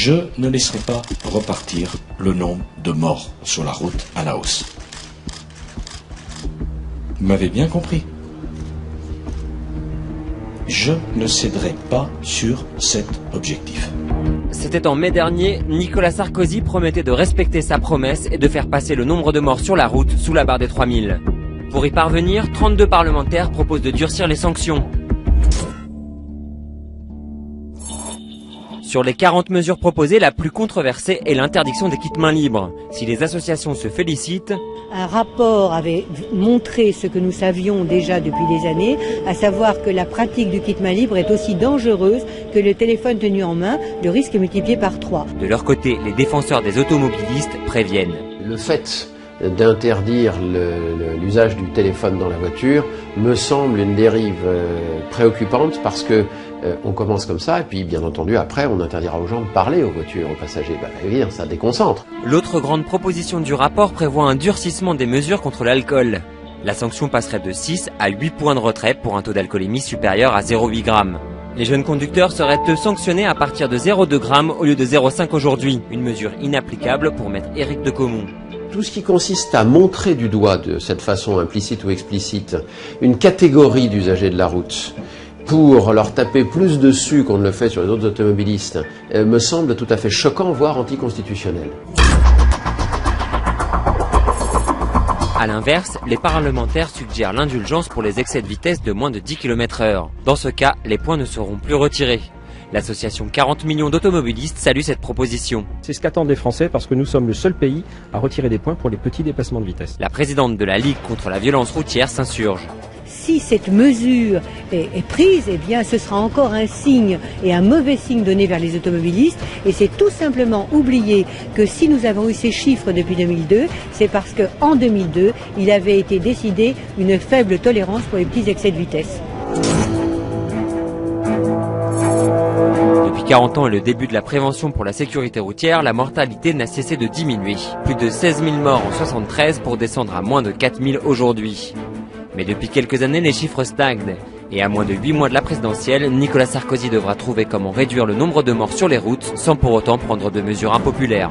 Je ne laisserai pas repartir le nombre de morts sur la route à la hausse. Vous m'avez bien compris. Je ne céderai pas sur cet objectif. C'était en mai dernier, Nicolas Sarkozy promettait de respecter sa promesse et de faire passer le nombre de morts sur la route sous la barre des 3000. Pour y parvenir, 32 parlementaires proposent de durcir les sanctions. Sur les 40 mesures proposées, la plus controversée est l'interdiction des kits mains libres. Si les associations se félicitent, un rapport avait montré ce que nous savions déjà depuis des années, à savoir que la pratique du kit main libre est aussi dangereuse que le téléphone tenu en main, le risque est multiplié par 3. De leur côté, les défenseurs des automobilistes préviennent. Le fait d'interdire l'usage du téléphone dans la voiture me semble une dérive préoccupante parce que on commence comme ça et puis bien entendu après on interdira aux gens de parler aux voitures, aux passagers. Évidemment, ça déconcentre. L'autre grande proposition du rapport prévoit un durcissement des mesures contre l'alcool. La sanction passerait de 6 à 8 points de retrait pour un taux d'alcoolémie supérieur à 0,8 g. Les jeunes conducteurs seraient eux sanctionnés à partir de 0,2 g au lieu de 0,5 aujourd'hui. Une mesure inapplicable pour maître Éric de Caumont. Tout ce qui consiste à montrer du doigt de cette façon implicite ou explicite une catégorie d'usagers de la route pour leur taper plus dessus qu'on ne le fait sur les autres automobilistes me semble tout à fait choquant, voire anticonstitutionnel. A l'inverse, les parlementaires suggèrent l'indulgence pour les excès de vitesse de moins de 10 km/h. Dans ce cas, les points ne seront plus retirés. L'association 40 millions d'automobilistes salue cette proposition. C'est ce qu'attendent les Français parce que nous sommes le seul pays à retirer des points pour les petits dépassements de vitesse. La présidente de la Ligue contre la violence routière s'insurge. Si cette mesure est prise, eh bien ce sera encore un signe et un mauvais signe donné vers les automobilistes. Et c'est tout simplement oublier que si nous avons eu ces chiffres depuis 2002, c'est parce qu'en 2002, il avait été décidé une faible tolérance pour les petits excès de vitesse. Depuis 40 ans et le début de la prévention pour la sécurité routière, la mortalité n'a cessé de diminuer. Plus de 16 000 morts en 1973 pour descendre à moins de 4 000 aujourd'hui. Mais depuis quelques années, les chiffres stagnent. Et à moins de 8 mois de la présidentielle, Nicolas Sarkozy devra trouver comment réduire le nombre de morts sur les routes sans pour autant prendre de mesures impopulaires.